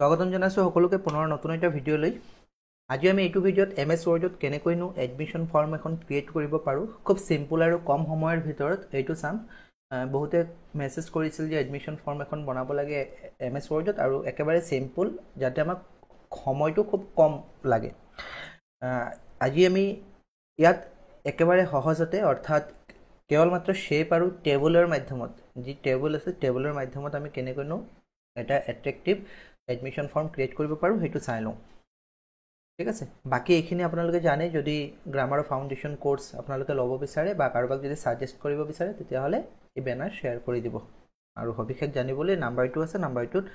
স্বাগতম জানাইছো সকলোকে পুনৰ নতুন এটা ভিডিঅ' লৈ আজি আমি এইটো ভিডিঅ'ত MS Wordত কেনেকৈনো এডমিশন ফৰ্ম এখন ক্ৰিয়েট কৰিব পাৰো খুব সিম্পল আৰু কম সময়ৰ ভিতৰত এইটো চাম বহুতে মেছেজ কৰিছিল যে এডমিশন ফৰ্ম এখন বনাব লাগে MS Wordত আৰু একেবাৰে সিম্পল যাতে আমাক সময়টো খুব কম লাগে আজি আমি ইয়াত একেবাৰে সহজতে অৰ্থাৎ কেৱল মাত্ৰ শেপ আৰু টেবুলৰ মাধ্যমত যি টেবুল আছে টেবুলৰ মাধ্যমত আমি কেনেকৈনো এটা এট্ৰেক্টিভ এডমিশন ফৰ্ম ক্ৰিয়েট কৰিব পাৰো হেতু চাই লওঁ ঠিক আছে বাকি এইখিনি আপোনালোকে জানে যদি গ্ৰামাৰ ফাউন্ডেশন কোৰ্স আপোনালোকে ল'ব বিচাৰে বা কাৰোবাক যদি সাজেষ্ট কৰিব বিচাৰে তেতিয়া হলে এই বেনাৰ শেয়াৰ কৰি দিব আৰু সবিশেষ জানিবলৈ নাম্বাৰটো আছে নাম্বাৰটোত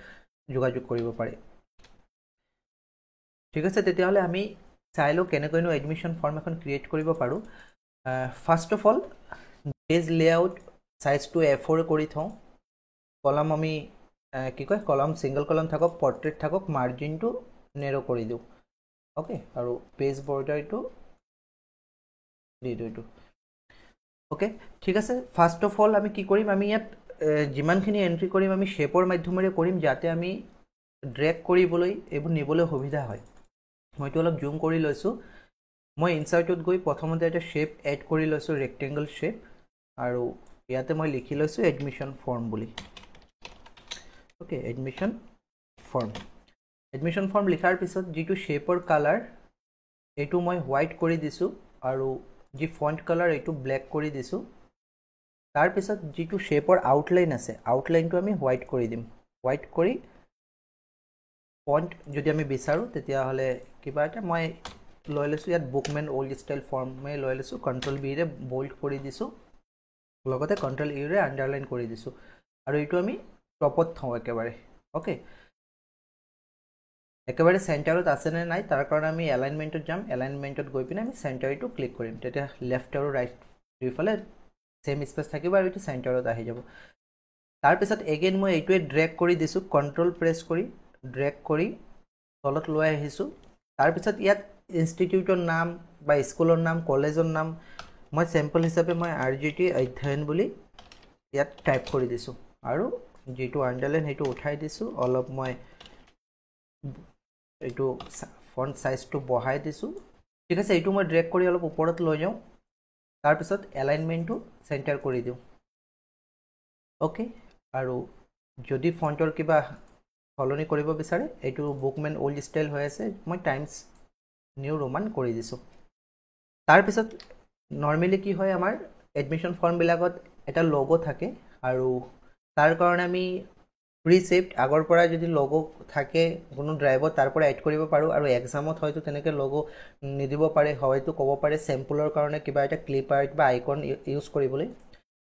যোগাযোগ কৰিব পাৰে ঠিক আছে তেতিয়া হলে আমি চাই লওঁ কেনেকৈনো এডমিশন ফৰ্ম এখন ক্ৰিয়েট কৰিব পাৰো first of all page layout সাইজটো A4 কৰি থওঁ কলাম আমি কি কয় কলাম সিঙ্গল কলাম থাকক পোৰ্ট্ৰেট থাকক মাৰ্জিনটো নেৰো কৰি দিও ওকে আৰু পেজ বৰ্ডাৰটো দি দিও ওকে ঠিক আছে ফাৰ্স্ট অফ অল আমি কি কৰিম আমি ইয়াত যিমানখিনি এন্ট্ৰি কৰিম আমি শেপৰ মাধ্যমেৰে কৰিম যাতে আমি ড্ৰেগ কৰিবলৈ এইবোৰ নিবলৈ সুবিধা হয় মইটো অলপ জুম কৰি লৈছো মই ইনসাৰ্টত গৈ প্ৰথমতে এটা শেপ এড কৰি লৈছো ৰেক্টেংগল শেপ আৰু ইয়াতে মই লিখি লৈছো এডমিশন ফৰ্ম বুলি ओके एडमिशन फॉर्म लिखार पिছত जिटु शेपर कलर एटु মই হোয়াইট কৰি দিছো আৰু যি ফন্ট কলাৰ এটু ব্ল্যাক কৰি দিছো তাৰ পিছত जिटु शेपर আউটলাইন আছে আউটলাইনটো আমি হোয়াইট কৰি দিম হোয়াইট কৰি ফন্ট যদি আমি বিচাৰো তেতিয়া হলে কিবা এটা মই লৈ লৈছো ইয়াত বুকম্যান ওল্ড স্টাইল ফৰ্ম মই লৈ লৈছো কন্ট্ৰোল বি ৰে বোল্ড কৰি দিছো লগতে কন্ট্ৰোল ইউ ৰে আন্ডাৰলাইন কৰি দিছো আৰু এটু আমি টপত থওঁ একেবাৰে ওকে একেবাৰে সেন্টাৰত আছে নে নাই তাৰ কাৰণে আমি এলাইনমেন্টত যাম এলাইনমেন্টত গৈ পিনে আমি সেন্টাৰটো ক্লিক কৰিম তেতিয়া লেফট আৰু ৰাইট দুইফালে সেম স্পেস থাকিব আৰু এটো সেন্টাৰত আহি যাব তাৰ পিছত এগেইন মই এইটোৱে ড্ৰেগ কৰি দিছো কন্ট্ৰোল প্ৰেছ কৰি ড্ৰেগ কৰি তলত লৈ আহিছো তাৰ পিছত ইয়াত ইনষ্টিটিউটৰ নাম বা স্কুলৰ নাম কলেজৰ নাম মই স্যাম্পল হিচাপে মই RGT অধ্যয়ন বুলি ইয়াত টাইপ কৰি দিছো আৰু যেটো আন্ডাৰলাইন হেতু উঠাই দিছো অলপ মই এটো ফন্ট সাইজটো বঢ়াই দিছো ঠিক আছে এটো মই ড্ৰেগ কৰি অলপ ওপৰত লৈ যাও তাৰ পিছত এলাইনমেন্টটো সেন্টাৰ কৰি দিও ওকে আৰু যদি ফন্টৰ কিবা সলনি কৰিব বিচাৰে এটো বুকম্যান ওল্ড স্টাইল হৈ আছে মই টাইমছ নিউ ৰোমান কৰি দিছো তাৰ পিছত নৰমালি কি হয় আমাৰ এডমিশন ফৰ্ম বিলাকত এটা লোগো থাকে আৰু তাৰ কাৰণে আমি প্ৰিসেপ্ট আগৰ পৰা যদি লোগো থাকে কোনো ড্ৰাইভত তাৰ পৰা এড কৰিব পাৰো আৰু এক্সামত হয়তো তেনেকে লোগো নিদিব পাৰে হয়তো ক'ব পাৰে স্যাম্পলৰ কাৰণে কিবা এটা ক্লিপ আৰ্ট বা আইকন ইউজ কৰিবলৈ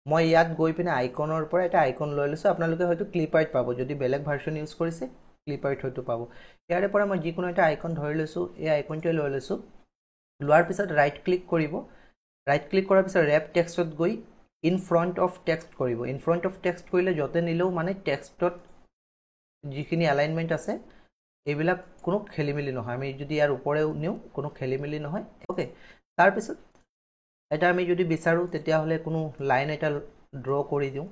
মই ইয়াত গৈ পিনে আইকনৰ পৰা এটা আইকন লৈ লৈছো আপোনালোকে হয়তো ক্লিপ আৰ্ট পাব যদি বেলেগ ভাৰ্সন ইউজ কৰিছে ক্লিপ আৰ্ট হয়তো পাব ইয়াৰে পৰা মই যিকোনো এটা আইকন ধৰি লৈছো এই আইকনটো লৈ লৈছো লোৱাৰ পিছত ৰাইট ক্লিক কৰিব ৰাইট ক্লিক কৰাৰ পিছত ৰেপ টেক্সটত গৈ in front of text কৰিব in front of text কৰিলে যতে নিলেও মানে টেক্সটত যিখিনি এলাইনমেন্ট আছে এইবিলাক কোনো খেলিমেলি নহয় আমি যদি ইয়াৰ ওপৰেও নিও কোনো খেলিমেলি নহয় ওকে তাৰ পিছত এটা আমি যদি বিচাৰো তেতিয়া হলে কোনো লাইন এটা ড্ৰ কৰি দিও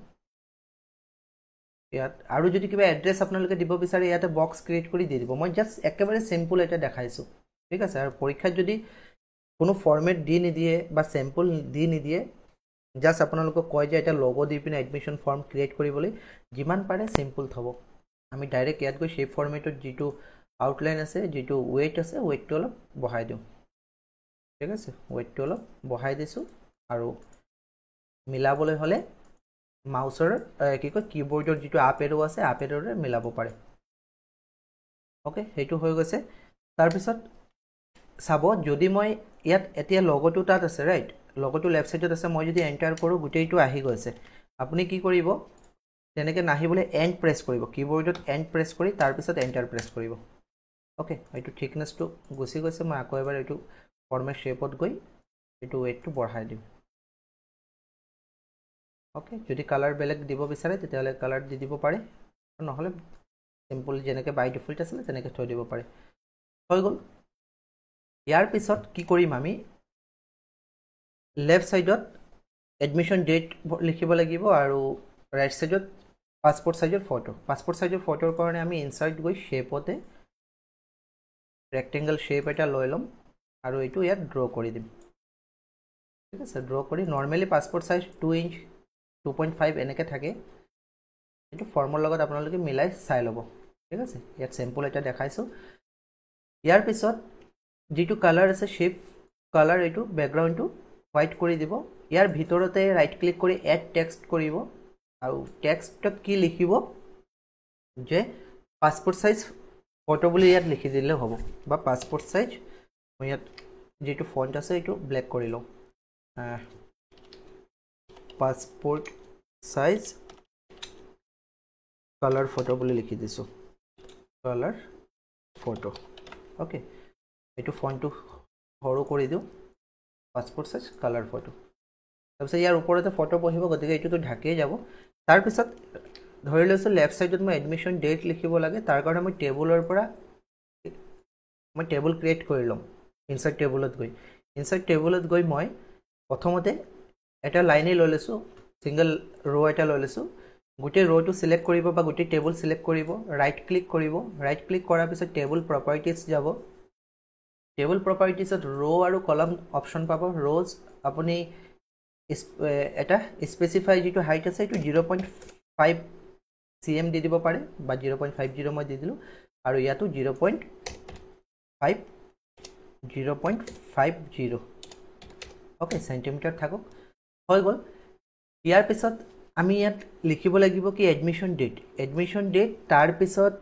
ইয়াত আৰু যদি কিবা এড্ৰেছ আপোনালোকে দিব বিচাৰে ইয়াতে বক্স ক্ৰিয়েট কৰি দি দিব মই জাস্ট একেবাৰে সিম্পল এটা দেখাইছো ঠিক আছে আৰু পৰীক্ষাত যদি কোনো ফৰমেট দি নিদিয়ে বা স্যাম্পল দি নিদিয়ে জাস্ট আপোনালোকক কয় যে এটা লোগো দি পিনে এডমিশন ফৰ্ম ক্ৰিয়েট কৰিবলৈ যিমান পাৰে সিম্পল থব আমি ডাইৰেক্ট ইয়াত গৈ শেপ ফৰমেটত যেটো আউটলাইন আছে যেটো ওয়েট আছে ওয়েটটো অলপ বঢ়াই দিও ঠিক আছে ওয়েটটো অলপ বঢ়াই দিছো আৰু মিলাবলৈ হলে মাউসৰ কি কয় কিবোৰ্ডৰ যেটো আপ এৰো আছে আপ এৰোৰে মিলাব পাৰে ওকে হেতু হৈ গৈছে তাৰ পিছত চাব যদি মই ইয়াত এতিয়া লোগোটো তাত আছে ৰাইট লোগোটো লেফট সাইডত আছে মই যদি এন্টাৰ কৰো গুটেইটো আহি গৈছে আপুনি কি কৰিব তেনেকে নাহিবলে এন্ড প্ৰেছ কৰিব কিবোৰ্ডত এন্ড প্ৰেছ কৰি তাৰ পিছত এন্টাৰ প্ৰেছ কৰিব ওকে এইটো থিকনেসটো গুছি গৈছে মই আকৌ এবাৰ এইটো ফৰমেট শেপত গৈ এইটো ওয়েটটো বঢ়াই দিম ওকে যদি কালাৰ বেলেগ দিব বিচাৰে তেতিয়া হলে কালাৰ দি দিব পাৰে নহলে সিম্পল যেনেকে বাই ডিফল্ট আছিল তেনেকে থৈ দিব পাৰে হৈ গল ইয়াৰ পিছত কি কৰিম আমি লেফট সাইডত এডমিশন ডেট লিখিব লাগিব আৰু ৰাইট সাইডত পাছপোৰ্ট সাইজৰ ফটোৰ কাৰণে আমি ইনসাৰ্ট গৈ শেপতে ৰেক্টেংগল শেপ এটা লৈ লম আৰু এইটো ইয়াত ড্ৰ কৰি দিম ঠিক আছে ড্ৰ কৰি নৰ্মেলি পাছপোৰ্ট সাইজ 2 ইঞ্চ 2.5 এনেকৈ থাকে এইটো ফৰ্মৰ লগত আপোনালোকে মিলাই চাই ল'ব ঠিক আছে ইয়াত চেম্পল এটা দেখাইছোঁ ইয়াৰ পিছত যেটো কালাৰ আছে শেপ কালাৰ এইটো ব্যাকগ্ৰাউণ্ডটো হোৱাইট কৰি দিব ইয়াৰ ভিতৰতে ৰাইট ক্লিক কৰি এড টেক্সট কৰিব আৰু টেক্সটত কি লিখিব যে পাছপোৰ্ট সাইজ ফটো বুলি ইয়াত লিখি দিলে হ'ব বা পাছপোৰ্ট সাইজ মই ইয়াত যেটো ফন্ট আছে এইটো ব্ল্যাক কৰি লওঁ পাছপোৰ্ট সাইজ কালাৰ ফটো বুলি লিখি দিছোঁ কালাৰ ফটো ওকে এইটো ফন্টটো সৰু কৰি দিওঁ পাছপোৰ্ট সাইজ কালাৰ ফটো তাৰপিছত ইয়াৰ ওপৰতে ফটো বহিব গতিকে এইটোতো ঢাকিয়ে যাব তাৰপিছত ধৰি লৈছোঁ লেফ্ট সাইডত মই এডমিশন ডেট লিখিব লাগে তাৰ কাৰণে মই টেবুলৰ পৰা মই টেবুল ক্ৰিয়েট কৰি ল'ম ইনসাৰ্ট টেবুলত গৈ মই প্ৰথমতে এটা লাইনে লৈ লৈছোঁ সিঙ্গল ৰ এটা লৈ লৈছোঁ গোটেই ৰটো সিলেক্ট কৰিব বা গোটেই টেবুল সিলেক্ট কৰিব ৰাইট ক্লিক কৰাৰ পিছত টেবুল প্ৰপাৰ্টিজ যাব টেবুল প্ৰপাৰ্টিজত ৰ আৰু কলম অপশ্যন পাব ৰ'জ আপুনি এটা স্পেচিফাই যেটো হাইট আছে এইটো 0.5 cm দি দিব পাৰে বা 0.50 মই দি দিলোঁ আৰু ইয়াতো 0.50 ওকে সেন্টিমিটাৰ থাকক হৈ গ'ল ইয়াৰ পিছত আমি ইয়াত লিখিব লাগিব কি এডমিশন ডেট তাৰ পিছত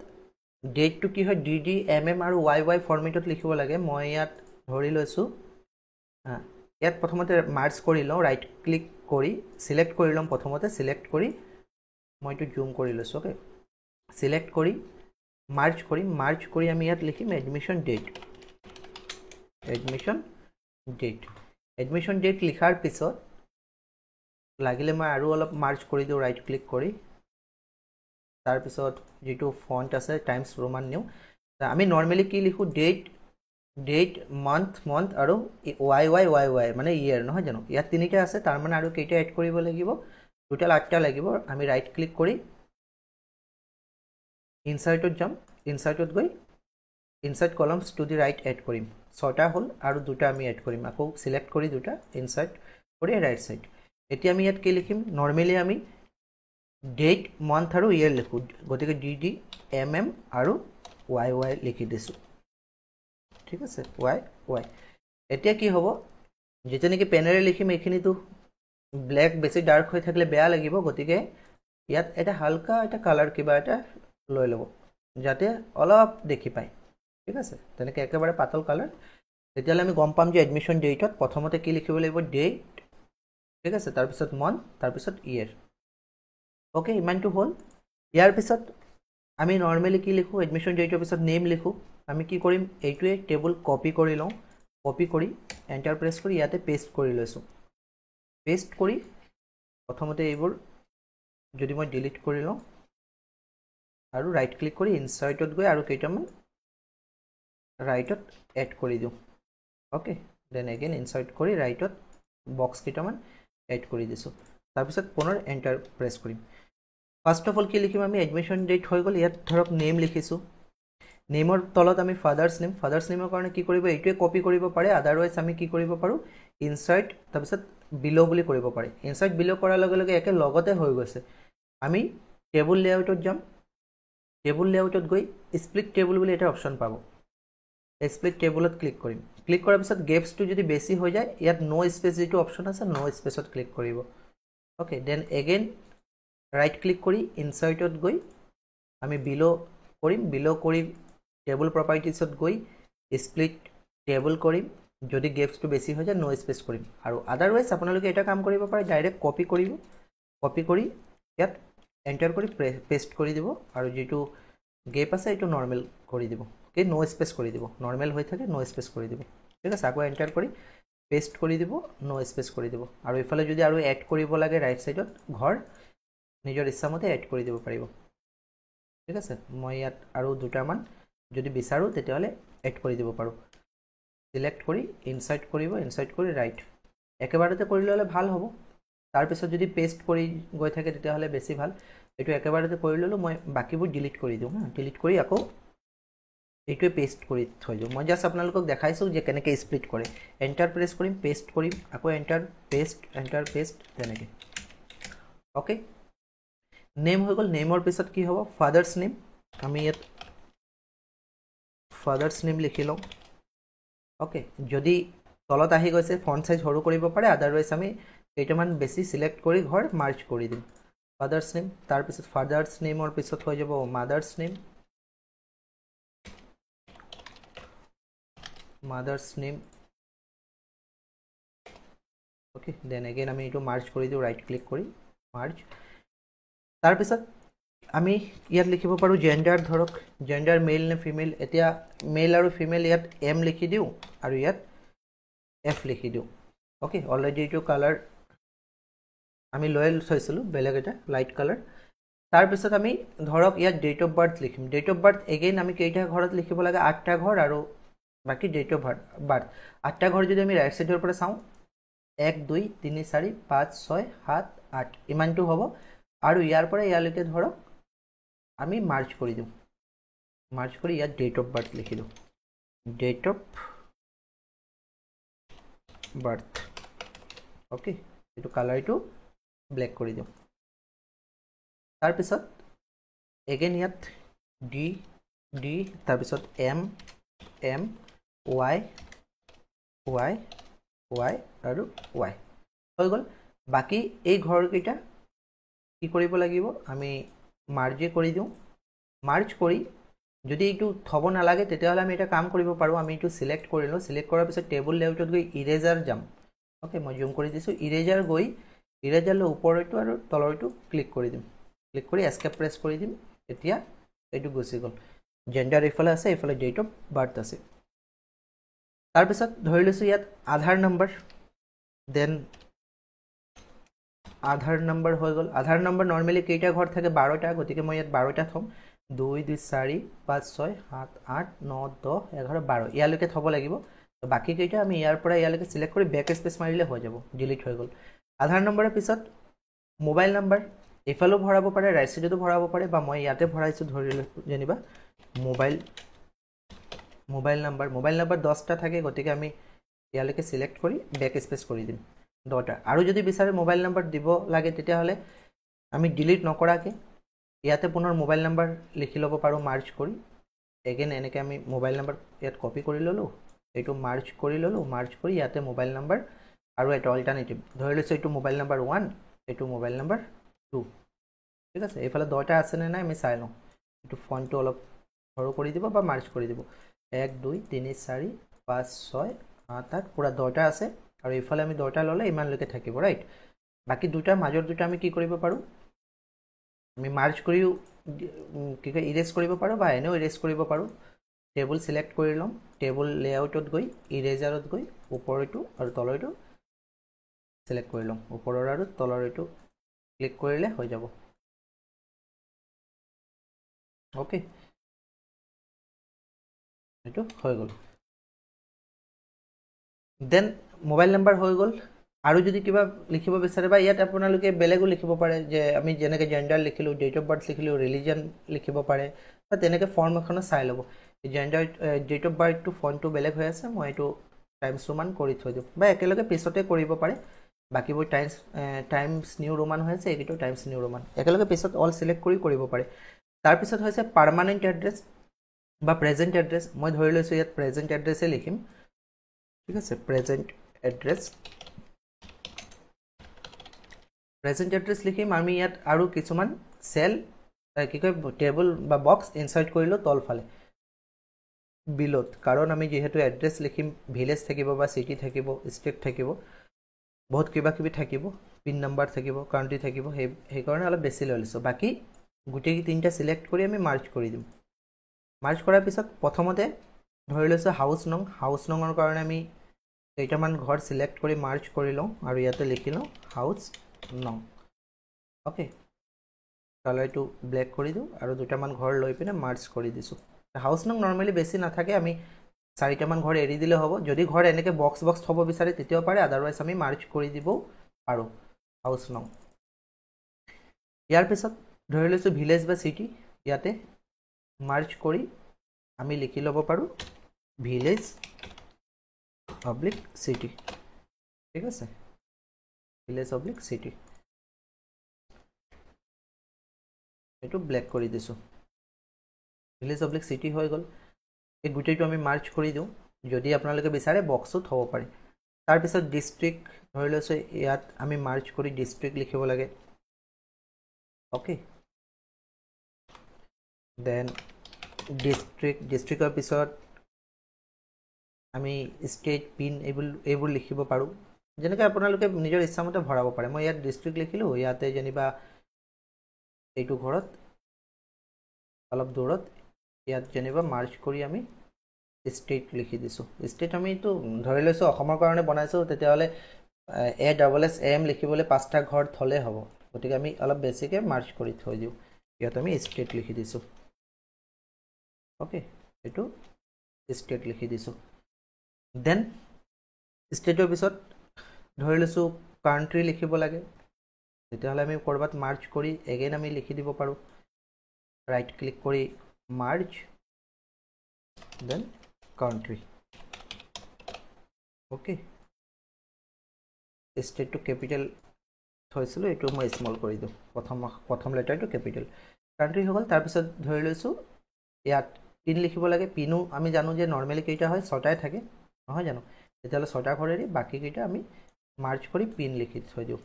ডেটটো কি হয় ডিডি এমএম আৰু ৱাই ফৰমেটত লিখিব লাগে মই ইয়াত ধৰি লৈছোঁ ইয়াত প্ৰথমতে মাৰ্জ কৰি লওঁ ৰাইট ক্লিক কৰি সিলেক্ট কৰি লম প্ৰথমতে সিলেক্ট কৰি মই এইটো জুম কৰি লৈছোঁ ওকে সিলেক্ট কৰি মাৰ্জ কৰি আমি ইয়াত লিখিম এডমিশন ডেট লিখাৰ পিছত লাগিলে মই আৰু অলপ মাৰ্জ কৰি দিওঁ ৰাইট ক্লিক কৰি তাৰ পিছত যেটো ফন্ট আছে টাইমছ ৰোমান নিউ আমি নৰ্মেলি কি লিখো ডেট মান্থ আৰু ৱাই মানে ইয়াৰ নহয় জানো ইয়াত তিনিটা আছে তাৰ মানে আৰু কেইটা এড কৰিব লাগিব টোটাল 8টা লাগিব আমি ৰাইট ক্লিক কৰি ইনসাৰ্টত যাম ইনসাৰ্টত গৈ insert columns to the right add কৰিম 6টা হ'ল আৰু দুটা আমি এড কৰিম আকৌ সিলেক্ট কৰি দুটা ইনসাৰ্ট কৰি ৰাইট সাইড এতিয়া আমি ইয়াত কি লিখিম নৰ্মেলি আমি ডেট মান্থ আৰু ইয়াৰ লিখো গতিকে ডিডি এমএম আৰু ৱাই লিখি দিছোঁ ঠিক আছে ৱাই এতিয়া কি হ'ব যেতিয়া নেকি পেনেৰে লিখিম এইখিনিতো ব্ল্যাক বেছি ডাৰ্ক হৈ থাকিলে বেয়া লাগিব গতিকে ইয়াত এটা হালকা এটা কালাৰ কিবা এটা লৈ ল'ব যাতে অলপ দেখি পায় ঠিক আছে তেনেকৈ একেবাৰে পাতল কালাৰ তেতিয়ালে আমি গম পাম যে এডমিশন ডেটত প্ৰথমতে কি লিখিব লাগিব ডেট ঠিক আছে তাৰপিছত মান্থ তাৰপিছত ইয়াৰ ওকে ইমানটো হ'ল ইয়াৰ পিছত আমি নৰ্মেলি কি লিখো এডমিশন ডেটৰ পিছত নেম লিখো আমি কি কৰিম এইটোৱে টেবুল কপি কৰি লওঁ কপি কৰি এন্টাৰ প্ৰেছ কৰি ইয়াতে পেষ্ট কৰি লৈছোঁ পেষ্ট কৰি প্ৰথমতে এইবোৰ যদি মই ডিলিট কৰি লওঁ আৰু ৰাইট ক্লিক কৰি ইনসাৰ্টত গৈ আৰু কেইটামান ৰাইটত এড কৰি দিওঁ ওকে দেন এগেইন ইনসাৰ্ট কৰি ৰাইটত বক্স কেইটামান এড কৰি দিছোঁ তাৰপিছত পুনৰ এন্টাৰ প্ৰেছ কৰিম ফাৰ্ষ্ট অফ অল কি লিখিম আমি এডমিশন ডেট হৈ গ'ল ইয়াত ধৰক নেম লিখিছোঁ নেমৰ তলত আমি ফাদাৰ্ছ নেমৰ কাৰণে কি কৰিব এইটোৱে কপি কৰিব পাৰে আদাৰৱাইজ আমি কি কৰিব পাৰোঁ ইনসাৰ্ট তাৰপিছত বিলো বুলি কৰিব পাৰে ইনসাৰ্ট বিলো কৰাৰ লগে লগে একে লগতে হৈ গৈছে আমি টেবুল লেআউটত যাম টেবুল লেআউটত গৈ স্প্লিট টেবুল বুলি এটা অপশ্যন পাব স্প্লিট টেবুলত ক্লিক কৰিম ক্লিক কৰাৰ পিছত গেপছটো যদি বেছি হৈ যায় ইয়াত নো স্পেচ যেটো অপশ্যন আছে নো স্পেচত ক্লিক কৰিব okay then again right click কৰি ইনসাৰ্টত গৈ আমি বিলো কৰি টেবুল প্ৰপাৰ্টিজত গৈ স্প্লিট টেবুল কৰিম যদি গেপছটো বেছি হৈ যায় নো স্পেচ কৰিম আৰু আদাৰৱাইজ আপোনালোকে এটা কাম কৰিব পাৰে ডাইৰেক্ট কপি কৰি ইয়াত এন্টাৰ কৰি পেষ্ট কৰি দিব আৰু যেটো গেপ আছে এইটো নৰ্মেল কৰি দিব কি নো স্পেচ কৰি দিব নৰ্মেল হৈ থাকে নো স্পেচ কৰি দিব ঠিক আছে আকৌ এন্টাৰ কৰি পেষ্ট কৰি দিব নো স্পেচ কৰি দিব আৰু ইফালে যদি আৰু এড কৰিব লাগে ৰাইট সাইডত ঘৰ নিজৰ ইচ্ছামতে এড কৰি দিব পাৰিব ঠিক আছে মই ইয়াত আৰু দুটামান যদি বিচাৰো তেতিয়াহলে এড কৰি দিব পাৰো সিলেক্ট কৰি ইনসাৰ্ট কৰি ৰাইট একেবাৰতে কৰি ললে ভাল হ'ব তাৰ পিছত যদি পেষ্ট কৰি গৈ থাকে তেতিয়াহলে বেছি ভাল এইটো একেবাৰতে কৰি ল'লোঁ মই বাকীবোৰ ডিলিট কৰি দিওঁ হা ডিলিট কৰি আকৌ এইটোৱে পেষ্ট কৰি থৈ দিওঁ মই জাষ্ট আপোনালোকক দেখাইছোঁ যে কেনেকৈ স্প্লিট কৰে এণ্টাৰ প্ৰেছ কৰিম পেষ্ট কৰিম আকৌ এণ্টাৰ পেষ্ট তেনেকৈ অ'কে নেম হৈ গ'ল নেমৰ পিছত কি হ'ব ফাদাৰ্ছ নেম আমি ইয়াত ফাদাৰ্ছ নেম লিখি লওঁ অ'কে যদি তলত আহি গৈছে ফন্ট সাইজ সৰু কৰিব পাৰে আদাৰৱাইজ আমি কেইটামান বেছি সিলেক্ট কৰি ঘৰ মাৰ্জ কৰি দিম ফাদাৰ্ছ নেম তাৰপিছত ফাদাৰ্ছ নেমৰ পিছত হৈ যাব mother's name okay then again আমি এইটো মাৰ্জ কৰি দিওঁ ৰাইট ক্লিক কৰি মাৰ্জ তাৰপিছত আমি ইয়াত লিখিব পাৰোঁ জেণ্ডাৰ ধৰক জেণ্ডাৰ মেল নে ফিমেল এতিয়া মেল আৰু ফিমেল ইয়াত এম লিখি দিওঁ আৰু ইয়াত এফ লিখি দিওঁ ওকে অলৰেডি এইটো কালাৰ আমি লৈ থৈছিলোঁ বেলেগ এটা লাইট কালাৰ তাৰপিছত আমি ধৰক ইয়াত ডেট অফ বাৰ্থ লিখিম ডেট অফ বাৰ্থ এগেইন আমি কেইটা ঘৰত লিখিব লাগে 8টা ঘৰ আৰু বাকি ডেট অফ বাৰ্থ 8টা ঘৰ যদি আমি ৰাইট সাইডৰ পৰা চাওঁ 1 2 3 4 5 6 7 8 ইমানটো হ'ব আৰু ইয়াৰ পৰা ইয়ালৈকে ধৰক আমি মাৰ্জ কৰি দিওঁ মাৰ্জ কৰি ইয়াত ডেট অফ বাৰ্থ লিখি দিওঁ ডেট অফ বাৰ্থ ওকে এইটো কালাৰটো ব্লেক কৰি দিওঁ তাৰপিছত এগেইন ইয়াত ডি তাৰপিছত এম ৱাই আৰু ৱাই হৈ গ'ল বাকী এই ঘৰকেইটা কি কৰিব লাগিব আমি মাৰ্জে কৰি দিওঁ মাৰ্জ কৰি যদি এইটো থ'ব নালাগে তেতিয়াহ'লে আমি এটা কাম কৰিব পাৰোঁ আমি এইটো সিলেক্ট কৰি লওঁ সিলেক্ট কৰাৰ পিছত টেবুল লেআউটত গৈ ইৰেজাৰ যাম ওকে মই জুম কৰি দিছোঁ ইৰেজাৰ গৈ ইৰেজাৰলৈ ওপৰটো আৰু তলৰটো ক্লিক কৰি দিম ক্লিক কৰি এস্কেপ প্ৰেছ কৰি দিম এতিয়া এইটো গুচি গ'ল জেণ্ডাৰ এইফালে আছে এইফালে ডেট অফ বাৰ্থ আছে তাৰপিছত ধৰি লৈছোঁ ইয়াত আধাৰ নম্বৰ দেন আধাৰ নম্বৰ হৈ গ'ল আধাৰ নম্বৰ নৰ্মেলি কেইটা ঘৰ থাকে 12টা গতিকে মই ইয়াত 12টা থ'ম 2 2 4 5 6 7 8 9 10 11 12 ইয়ালৈকে থ'ব লাগিব বাকী কেইটা আমি ইয়াৰ পৰা ইয়ালৈকে সিলেক্ট কৰি বেক স্পেচ মাৰিলে হৈ যাব ডিলিট হৈ গ'ল আধাৰ নম্বৰৰ পিছত মোবাইল নম্বৰ এইফালেও ভৰাব পাৰে ৰাইট সাইডতো ভৰাব পাৰে বা মই ইয়াতে ভৰাইছোঁ ধৰি যেনিবা মোবাইল নম্বৰ 10টা থাকে গতিকে আমি ইয়ালৈকে সিলেক্ট কৰি বেক স্পেচ কৰি দিম 10টা আৰু যদি বিচাৰে মোবাইল নম্বৰ দিব লাগে তেতিয়াহ'লে আমি ডিলিট নকৰাকৈ ইয়াতে পুনৰ মোবাইল নম্বৰ লিখি ল'ব পাৰোঁ মাৰ্জ কৰি এগেইন এনেকৈ আমি মোবাইল নম্বৰ ইয়াত কপি কৰি ল'লোঁ এইটো মাৰ্জ কৰি ল'লোঁ মাৰ্জ কৰি ইয়াতে মোবাইল নম্বৰ আৰু এটা অল্টাৰনেটিভ ধৰি লৈছোঁ এইটো মোবাইল নম্বৰ 1 এইটো মোবাইল নম্বৰ 2 ঠিক আছে এইফালে 10টা আছেনে নাই আমি চাই লওঁ এইটো ফন্টটো অলপ সৰু কৰি দিব বা মাৰ্জ কৰি দিব 1 2 3 4 5 6 7 8 পুৰা 10টা আছে আৰু এইফালে আমি 10টা ল'লে ইমানলৈকে থাকিব ৰাইট বাকী দুটাৰ মাজৰ দুটা আমি কি কৰিব পাৰোঁ আমি মাৰ্জ কৰিও কি কয় ইৰেজ কৰিব পাৰোঁ বা এনেও ইৰেজ কৰিব পাৰোঁ টেবুল সিলেক্ট কৰি ল'ম টেবুল লেআউটত গৈ ইৰেজাৰত গৈ ওপৰটো আৰু তলৰটো সিলেক্ট কৰি ল'ম ওপৰৰ আৰু তলৰ এইটো ক্লিক কৰিলে হৈ যাব ওকে এইটো হৈ গ'ল দেন মোবাইল নম্বৰ হৈ গ'ল আৰু যদি কিবা লিখিব বিচাৰে বা ইয়াত আপোনালোকে বেলেগো লিখিব পাৰে যে আমি যেনেকৈ জেণ্ডাৰ লিখিলোঁ ডেট অফ বাৰ্থ লিখিলোঁ ৰিলিজন লিখিব পাৰে বা তেনেকৈ ফৰ্ম এখনো চাই ল'ব জেণ্ডাৰ ডেট অফ বাৰ্থটো ফৰ্মটো বেলেগ হৈ আছে মই এইটো টাইমছ ৰোমান কৰি থৈ দিওঁ বা একেলগে পিছতে কৰিব পাৰে বাকীবোৰ টাইমছ নিউ ৰোমান হৈ আছে এইকেইটা টাইমছ নিউ ৰোমান একেলগে পিছত অল চিলেক্ট কৰি কৰিব পাৰে তাৰপিছত হৈছে পাৰ্মানেণ্ট এড্ৰেছ বা প্ৰেজেণ্ট এড্ৰেছ মই ধৰি লৈছোঁ ইয়াত প্ৰেজেণ্ট এড্ৰেছে লিখিম ঠিক আছে প্ৰেজেণ্ট এড্ৰেছ লিখিম আমি ইয়াত আৰু কিছুমান চেল কি কয় টেবুল বা বক্স ইনচাৰ্ট কৰিলোঁ তলফালে বিলত কাৰণ আমি যিহেতু এড্ৰেছ লিখিম ভিলেজ থাকিব বা চিটি থাকিব ষ্টেট থাকিব বহুত কিবা কিবি থাকিব পিন নম্বৰ থাকিব কাউণ্ট্ৰি থাকিব সেইকাৰণে অলপ বেছি লৈ লৈছোঁ বাকী গোটেই 3টা সিলেক্ট কৰি আমি মাৰ্জ কৰি দিম মাৰ্জ কৰাৰ পিছত প্ৰথমতে ধৰি লৈছোঁ হাউচ নঙৰ কাৰণে আমি কেইটামান ঘৰ সিলেক্ট কৰি মাৰ্জ কৰি লওঁ আৰু ইয়াতে লিখি লওঁ হাউচ নং ওকে কালাৰটো ব্লেক কৰি দিওঁ আৰু দুটামান ঘৰ লৈ পিনে মাৰ্জ কৰি দিছোঁ হাউচ নং নৰ্মেলি বেছি নাথাকে আমি 4টামান ঘৰ এৰি দিলে হ'ব যদি ঘৰ এনেকৈ বক্স থ'ব বিচাৰে তেতিয়াও পাৰে আদাৰৱাইজ আমি মাৰ্জ কৰি দিবও পাৰোঁ হাউচ নং ইয়াৰ পিছত ধৰি লৈছোঁ ভিলেজ বা চিটি ইয়াতে মাৰ্জ কৰি আমি লিখি ল'ব পাৰোঁ ভিলেজ অব্লিক চিটি ঠিক আছে ভিলেজ অব্লিক চিটি এইটো ব্লেক কৰি দিছোঁ ভিলেজ অব্লিক চিটি হৈ গ'ল এই গোটেইটো আমি মাৰ্জ কৰি দিওঁ যদি আপোনালোকে বিচাৰে বক্সত হ'ব পাৰে তাৰপিছত ডিষ্ট্ৰিক্ট ধৰি লৈছোঁ ইয়াত আমি মাৰ্জ কৰি ডিষ্ট্ৰিক্ট লিখিব লাগে অ'কে দেন ডিষ্ট্ৰিক্টৰ পিছত আমি ষ্টেট পিন এইবোৰ লিখিব পাৰোঁ যেনেকৈ আপোনালোকে নিজৰ ইচ্ছামতে ভৰাব পাৰে মই ইয়াত ডিষ্ট্ৰিক্ট লিখিলোঁ ইয়াতে যেনিবা এইটো ঘৰত অলপ দূৰত ইয়াত যেনিবা মাৰ্জ কৰি আমি ষ্টেট লিখি দিছোঁ ষ্টেট আমিতো ধৰি লৈছোঁ অসমৰ কাৰণে বনাইছোঁ তেতিয়াহ'লে ASSAM লিখিবলৈ 5টা ঘৰ থ'লেই হ'ব গতিকে আমি অলপ বেছিকৈ মাৰ্জ কৰি থৈ দিওঁ ইয়াত আমি ষ্টেট লিখি দিছোঁ অ'কে এইটো ষ্টেট লিখি দিছোঁ দেন ষ্টেটৰ পিছত ধৰি লৈছোঁ কাণ্ট্ৰি লিখিব লাগে তেতিয়াহ'লে আমি ক'ৰবাত মাৰ্জ কৰি এগেইন আমি লিখি দিব পাৰোঁ ৰাইট ক্লিক কৰি মাৰ্জ দেন কাণ্ট্ৰি অ'কে ষ্টেটটো কেপিটেল থৈছিলোঁ এইটো মই স্মল কৰি দিওঁ প্ৰথম লেটাৰটো কেপিটেল কাণ্ট্ৰি হৈ গ'ল তাৰপিছত ধৰি লৈছোঁ ইয়াত পিন লিখিব লাগে পিনো আমি জানো যে নৰ্মেলি কেইটা হয় 6টাই থাকে নহয় জানো তেতিয়াহ'লে 6টা ঘৰেদি বাকীকেইটা আমি মাৰ্জ কৰি পিন লিখি থৈ দিওঁ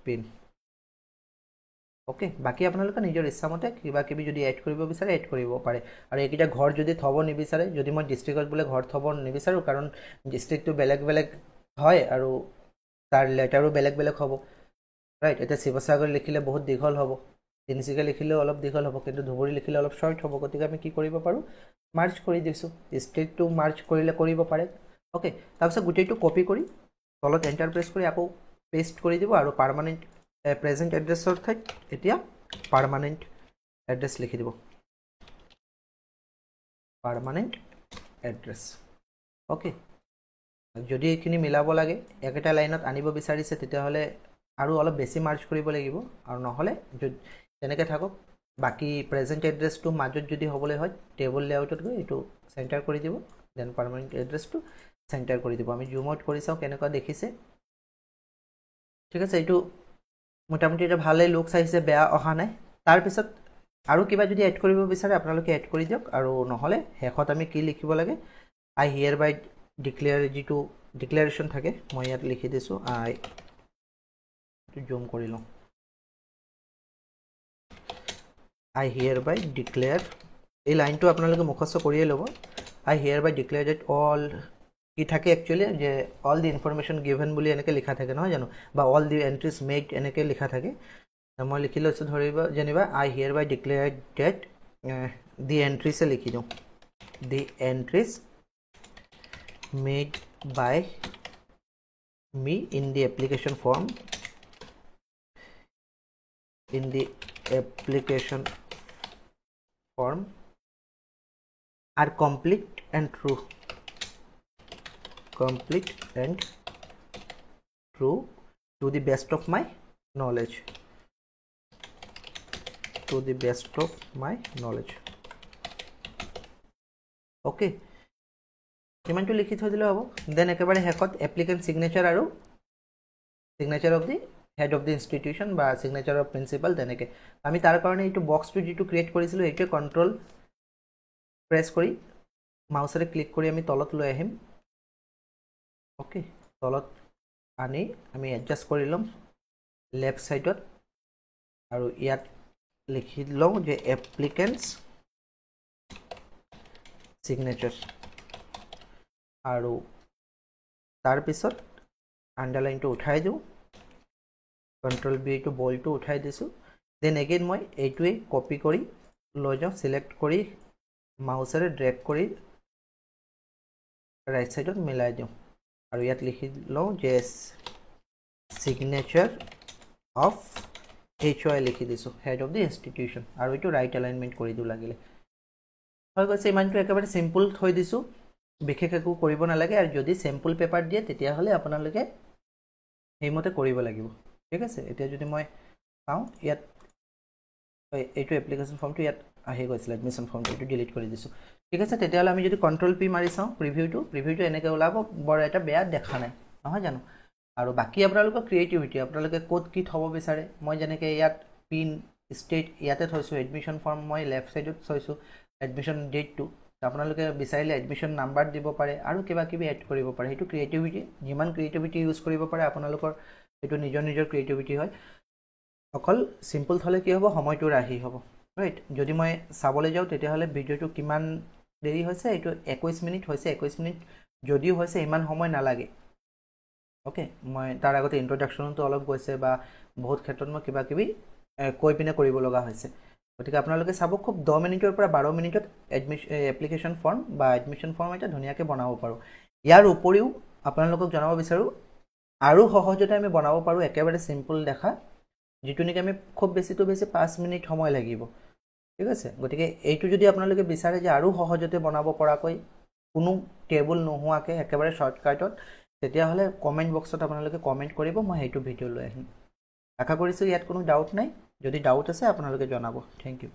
পিন অ'কে বাকী আপোনালোকে নিজৰ ইচ্ছামতে কিবা কিবি যদি এড কৰিব বিচাৰে এড কৰিব পাৰে আৰু এইকেইটা ঘৰ যদি থ'ব নিবিচাৰে যদি মই ডিষ্ট্ৰিক্টত বোলে ঘৰ থ'ব নিবিচাৰোঁ কাৰণ ডিষ্ট্ৰিক্টটো বেলেগ বেলেগ হয় আৰু তাৰ লেটাৰো বেলেগ বেলেগ হ'ব ৰাইট এতিয়া শিৱসাগৰ লিখিলে বহুত দীঘল হ'ব তিনিচুকীয়া লিখিলেও অলপ দীঘল হ'ব কিন্তু ধুবুৰী লিখিলে অলপ শ্বৰ্ট হ'ব গতিকে আমি কি কৰিব পাৰোঁ মাৰ্জ কৰি দিছোঁ ষ্টেটটো মাৰ্জ কৰিলে কৰিব পাৰে অ'কে তাৰপিছত গোটেইটো কপি কৰি তলত এণ্টাৰ প্ৰেছ কৰি আকৌ পেষ্ট কৰি দিব আৰু পাৰ্মানেণ্ট প্ৰেজেণ্ট এড্ৰেছৰ ঠাইত এতিয়া পাৰ্মানেণ্ট এড্ৰেছ লিখি দিব পাৰ্মানেণ্ট এড্ৰেছ অ'কে যদি এইখিনি মিলাব লাগে একেটা লাইনত আনিব বিচাৰিছে তেতিয়াহ'লে আৰু অলপ বেছি মাৰ্জ কৰিব লাগিব আৰু নহ'লে তেনেকৈ থাকক বাকী প্ৰেজেণ্ট এড্ৰেছটো মাজত যদি হ'বলৈ হয় টেবল লেআউটত গৈ এইটো চেণ্টাৰ কৰি দিব দেন পাৰ্মানেণ্ট এড্ৰেছটো চেণ্টাৰ কৰি দিব আমি জুম আউট কৰি চাওঁ কেনেকুৱা দেখিছে ঠিক আছে এইটো মোটামুটি এটা ভালেই লুকছ আহিছে বেয়া অহা নাই তাৰপিছত আৰু কিবা যদি এড কৰিব বিচাৰে আপোনালোকে এড কৰি দিয়ক আৰু নহ'লে শেষত আমি কি লিখিব লাগে আই হিয়াৰ বাই ডিক্লেয়াৰ যিটো ডিক্লেৰেশ্যন থাকে মই ইয়াত লিখি দিছোঁ আই জুম কৰি লওঁ আই হিয়াৰ বাই ডিক্লেয়াৰ এই লাইনটো আপোনালোকে মুখস্থ কৰিয়ে ল'ব আই হিয়াৰ বাই ডিক্লেয়াৰ ডেট অল কি থাকে একচুৱেলি যে অল দি ইনফৰমেশ্যন গিভেন বুলি এনেকৈ লিখা থাকে নহয় জানো বা অল দি এণ্ট্ৰিজ মেড এনেকৈ লিখা থাকে মই লিখি লৈছোঁ ধৰিব যেনিবা আই হিয়াৰ বাই ডিক্লেয়াৰ ডেট দি এণ্ট্ৰিজে লিখি দিওঁ the entries made by me in the application form in the application form are complete and true to the best of my knowledge okay কিমানটো লিখি থৈ দিলে হ'ব দেন একেবাৰে শেষত এপ্লিকেণ্ট সিগনেচাৰ আৰু signature of the head of the institution বা signature of principal তেনেকৈ আমি তাৰ কাৰণে এইটো বক্সটো যিটো ক্ৰিয়েট কৰিছিলোঁ এইটোৱে কণ্ট্ৰল প্ৰেছ কৰি মাউচেৰে ক্লিক কৰি আমি তলত লৈ আহিম অ'কে তলত আনি আমি এডজাষ্ট কৰি ল'ম লেফ্ট ছাইডত আৰু ইয়াত লিখি লওঁ যে এপ্লিকেণ্টছ সিগনেচাৰ আৰু তাৰপিছত আণ্ডাৰলাইনটো উঠাই দিওঁ কণ্ট্ৰল বি এইটো বলটো উঠাই দিছোঁ দেন এগেইন মই এইটোৱেই কপি কৰি লৈ যাওঁ চিলেক্ট কৰি মাউচেৰে ড্ৰেগ কৰি ৰাইট ছাইডত মিলাই দিওঁ আৰু ইয়াত লিখি লওঁ যে সিগনেচাৰ অফ HOI লিখি দিছোঁ হেড অফ দি ইনষ্টিটিউশ্যন আৰু এইটো ৰাইট এলাইনমেণ্ট কৰি দিওঁ লাগিলে হৈ গৈছে ইমানটো একেবাৰে চিম্পল থৈ দিছোঁ বিশেষ একো কৰিব নালাগে আৰু যদি চেম্পল পেপাৰ দিয়ে তেতিয়াহ'লে আপোনালোকে সেইমতে কৰিব লাগিব ঠিক আছে এতিয়া যদি মই চাওঁ ইয়াত এইটো এপ্লিকেশ্যন ফৰ্মটো ইয়াত আহি গৈছিলে এডমিশ্যন ফৰ্মটো, এইটো ডিলিট কৰি দিছোঁ। ঠিক আছে, তেতিয়াহ'লে আমি যদি কণ্ট্ৰল পি মাৰি চাওঁ প্ৰিভিউটো এনেকৈ ওলাব, বৰ এটা বেয়া দেখা নাই, নহয় জানো? আৰু বাকী আপোনালোকৰ ক্ৰিয়েটিভিটি, আপোনালোকে ক'ত কি থ'ব বিচাৰে। মই যেনেকৈ ইয়াত পিন ষ্টেট ইয়াতে থৈছোঁ, এডমিশ্যন ফৰ্ম মই লেফ্ট ছাইডত থৈছোঁ, এডমিশ্যন ডেটটো আপোনালোকে বিচাৰিলে এডমিশ্যন নাম্বাৰ দিব পাৰে আৰু কিবা কিবি এড কৰিব পাৰে। সেইটো ক্ৰিয়েটিভিটি, যিমান ক্ৰিয়েটিভিটি ইউজ কৰিব পাৰে আপোনালোকৰ, সেইটো নিজৰ নিজৰ ক্ৰিয়েটিভিটি হয়। অকল চিম্পল থ'লে কি হ'ব, সময়টো ৰাহি হ'ব, ৰাইট। যদি মই চাবলৈ যাওঁ তেতিয়াহ'লে ভিডিঅ'টো কিমান দেৰি হৈছে, এইটো 21 মিনিট হৈছে। 21 মিনিট যদিও হৈছে ইমান সময় নালাগে, অ'কে। মই তাৰ আগতে ইন্ট্ৰডাকশ্যনটো অলপ গৈছে বা বহুত ক্ষেত্ৰত মই কিবা কিবি কৈ পিনে কৰিব লগা হৈছে। গতিকে আপোনালোকে চাব, খুব 10 মিনিটৰ পৰা 12 মিনিটত এপ্লিকেশ্যন ফৰ্ম বা এডমিশ্যন ফৰ্ম এটা ধুনীয়াকৈ বনাব পাৰোঁ। ইয়াৰ উপৰিও আপোনালোকক জনাব বিচাৰোঁ, আৰু সহজতে আমি বনাব পাৰোঁ একেবাৰে চিম্পল দেখা, যিটো নেকি আমি খুব বেছিটো বেছি 5 মিনিট সময় লাগিব, ঠিক আছে। গতিকে এইটো যদি আপোনালোকে বিচাৰে যে আৰু সহজতে বনাব পৰাকৈ, কোনো টেবুল নোহোৱাকৈ একেবাৰে শ্বৰ্টকাটত, তেতিয়াহ'লে কমেণ্ট বক্সত আপোনালোকে কমেণ্ট কৰিব, মই সেইটো ভিডিঅ' লৈ আহিম। আশা কৰিছোঁ ইয়াত কোনো ডাউট নাই। যদি ডাউট আছে আপোনালোকে জনাব। Thank U.